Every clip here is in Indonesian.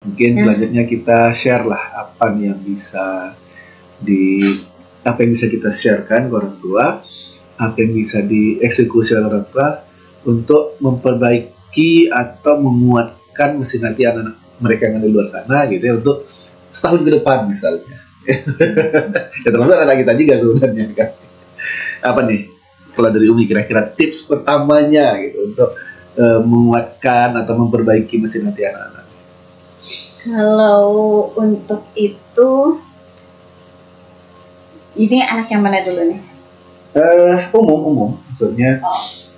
Mungkin selanjutnya kita share lah apa nih yang bisa kita sharekan ke orang tua, apa yang bisa dieksekusi oleh orang tua untuk memperbaiki atau menguatkan mesin hati anak-anak mereka yang ada di luar sana gitu ya, untuk setahun ke depan misalnya. Ya termasuk anak kita juga sebenarnya kan. Apa nih kalau dari Umi kira-kira tips pertamanya gitu untuk menguatkan atau memperbaiki mesin hati anak-anak? Kalau untuk itu, ini anak yang mana dulu nih? Umum maksudnya.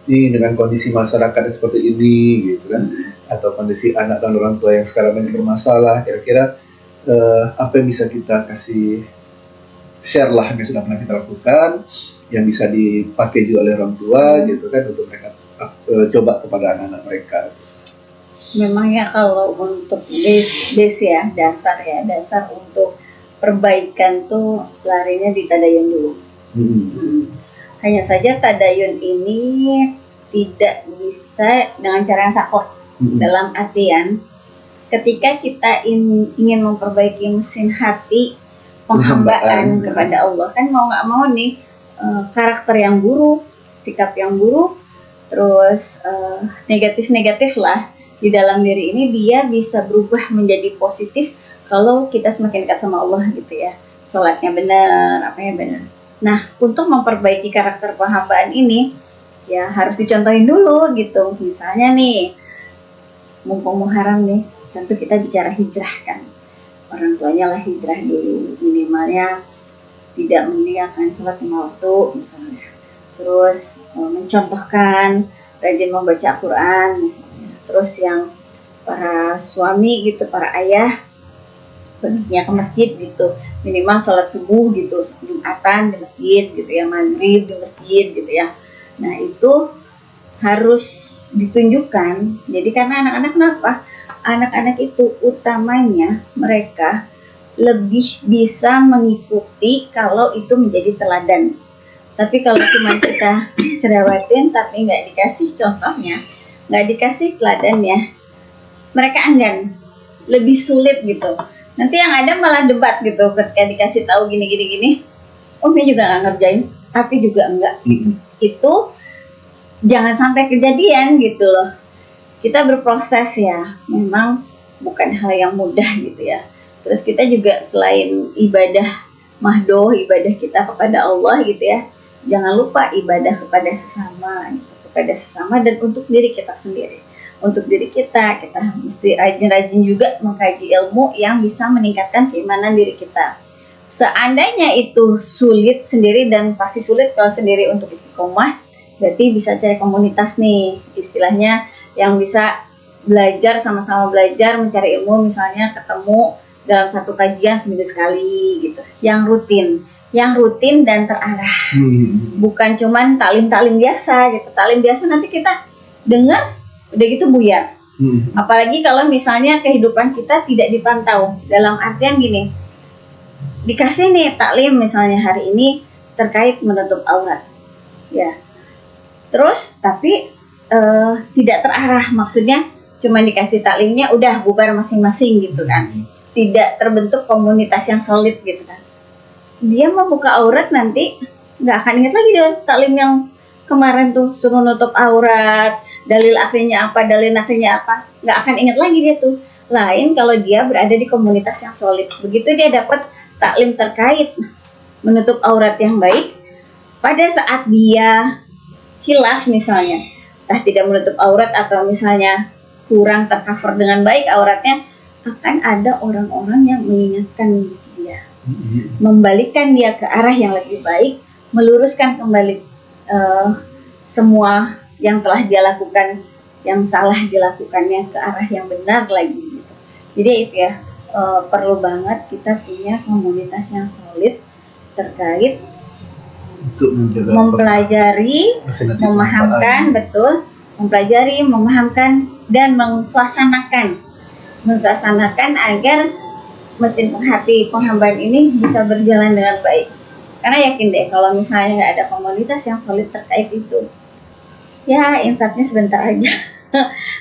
Ini dengan kondisi masyarakat yang seperti ini gitu kan, atau kondisi anak dan orang tua yang sekarang banyak bermasalah, kira-kira apa yang bisa kita kasih share lah yang sudah pernah kita lakukan, yang bisa dipakai juga oleh orang tua gitu kan, untuk mereka coba kepada anak-anak mereka. Memangnya kalau untuk base ya, dasar untuk perbaikan tuh larinya di tadayun dulu. Hanya saja tadayun ini tidak bisa dengan cara yang saklek. Dalam artian ketika kita ingin memperbaiki mesin hati penghambaan kepada Allah, kan mau nggak mau nih karakter yang buruk, sikap yang buruk, terus negatif lah di dalam diri ini, dia bisa berubah menjadi positif kalau kita semakin dekat sama Allah gitu ya. Sholatnya benar, apanya benar. Nah, untuk memperbaiki karakter penghambaan ini ya harus dicontohin dulu gitu. Misalnya nih, mumpung Muharram nih, tentu kita bicara hijrah kan. Orang tuanya lah hijrah dulu, minimalnya tidak meninggalkan sholat 5 waktu misalnya. Terus mencontohkan rajin membaca Al-Quran misalnya. Terus yang para suami gitu, para ayah banyaknya ke masjid gitu, minimal sholat subuh gitu, Jumatan di masjid gitu ya, maghrib di masjid gitu ya. Nah itu harus ditunjukkan. Jadi karena anak-anak kenapa? Anak-anak itu utamanya mereka lebih bisa mengikuti kalau itu menjadi teladan. Tapi kalau cuma kita cerewetin tapi nggak dikasih contohnya, nggak dikasih teladannya, mereka enggan, lebih sulit gitu. Nanti yang ada malah debat gitu ketika dikasih tahu gini. Umi juga nggak ngerjain, tapi juga enggak. Itu jangan sampai kejadian gitu loh. Kita berproses ya, memang bukan hal yang mudah gitu ya. Terus kita juga selain ibadah mahdoh, ibadah kita kepada Allah gitu ya, jangan lupa ibadah kepada sesama gitu, kepada sesama dan untuk diri kita sendiri. Untuk diri kita mesti rajin-rajin juga mengkaji ilmu yang bisa meningkatkan keimanan diri kita. Seandainya itu sulit sendiri, dan pasti sulit kalau sendiri untuk istiqomah, berarti bisa cari komunitas nih, istilahnya yang bisa belajar, sama-sama belajar, mencari ilmu, misalnya ketemu dalam satu kajian seminggu sekali gitu, yang rutin dan terarah. Bukan cuman taklim biasa gitu. Taklim biasa nanti kita dengar udah gitu buyar. Apalagi kalau misalnya kehidupan kita tidak dipantau. Dalam artian gini, dikasih nih taklim misalnya hari ini terkait menutup aurat, ya. Terus tapi tidak terarah, maksudnya cuma dikasih taklimnya udah bubar masing-masing gitu kan. Tidak terbentuk komunitas yang solid gitu kan. Dia mau buka aurat nanti nggak akan ingat lagi deh taklim yang kemarin tuh suruh nutup aurat, dalil akhirnya apa, nggak akan ingat lagi dia tuh. Lain kalau dia berada di komunitas yang solid, begitu dia dapat taklim terkait menutup aurat yang baik, pada saat dia khilaf misalnya, tidak menutup aurat atau misalnya kurang tercover dengan baik auratnya, akan ada orang-orang yang mengingatkan dia, membalikkan dia ke arah yang lebih baik, meluruskan kembali semua yang telah dia lakukan, yang salah dilakukannya ke arah yang benar lagi gitu. Jadi itu ya, perlu banget kita punya komunitas yang solid terkait untuk mempelajari, memahamkan, betul, mempelajari, memahamkan dan mensuasanakan agar mesin hati penghambaan ini bisa berjalan dengan baik. Karena yakin deh kalau misalnya nggak ada komunitas yang solid terkait itu, ya insafnya sebentar aja.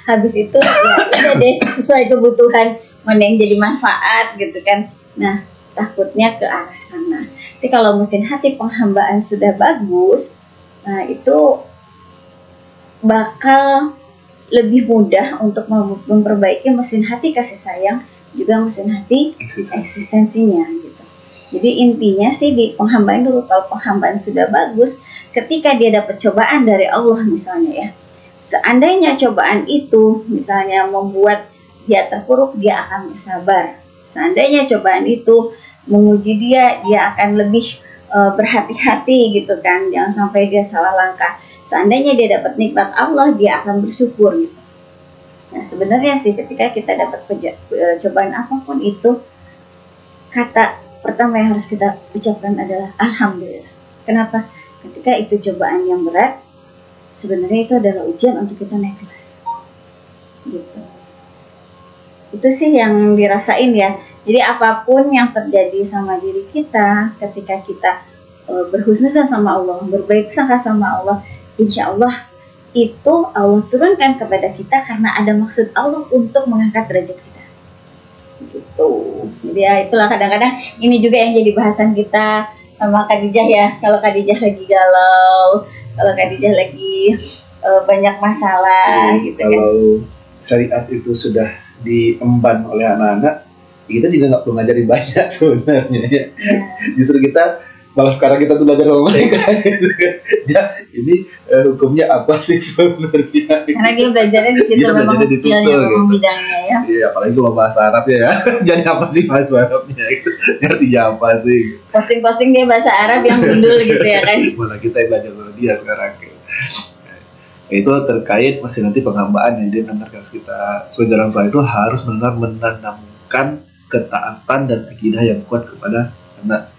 Habis itu ya udah deh, sesuai kebutuhan mana yang jadi manfaat gitu kan. Nah, takutnya ke arah sana. Tapi kalau mesin hati penghambaan sudah bagus, nah itu bakal lebih mudah untuk memperbaiki mesin hati kasih sayang, juga mesin hati eksistensinya gitu. Jadi intinya sih di penghambaan dulu. Kalau penghambaan sudah bagus, ketika dia dapat cobaan dari Allah misalnya ya, seandainya cobaan itu misalnya membuat dia terpuruk, dia akan bersabar. Seandainya cobaan itu menguji dia, dia akan lebih berhati-hati gitu kan, jangan sampai dia salah langkah. Seandainya dia dapat nikmat Allah, dia akan bersyukur gitu. Nah sebenarnya sih ketika kita dapat cobaan apapun itu, kata pertama yang harus kita ucapkan adalah Alhamdulillah. Kenapa? Ketika itu cobaan yang berat, sebenarnya itu adalah ujian untuk kita naik kelas gitu. Itu sih yang dirasain ya. Jadi apapun yang terjadi sama diri kita, ketika kita berhusnuzan sama Allah, berbaik sangka sama Allah, insya Allah itu Allah turunkan kepada kita karena ada maksud Allah untuk mengangkat derajat kita gitu. Jadi ya itulah, kadang-kadang ini juga yang jadi bahasan kita sama Khadijah ya. Kalau Khadijah lagi galau, kalau Khadijah lagi banyak masalah gitu kan. Kalau syariat itu sudah diemban oleh anak-anak, kita juga nggak perlu ngajarin banyak sebenarnya ya. Justru kita malah sekarang kita tuh belajar sama mereka gitu kan. Ya, ini hukumnya apa sih sebenarnya? Karena dia belajarnya di situ, memang skillnya, memang gitu. Bidangnya ya. Iya, apalagi kalau bahasa Arab ya. Jadi apa sih bahasa Arabnya? Artinya apa sih? Posting-posting dia bahasa Arab yang gundul gitu ya kan. Malah kita yang belajar sama dia sekarang. Itu terkait masih nanti penghambaan yang dia mendengarkan kita sebagai orang tua itu harus benar-benar menanamkan ketaatan dan akidah yang kuat kepada anak.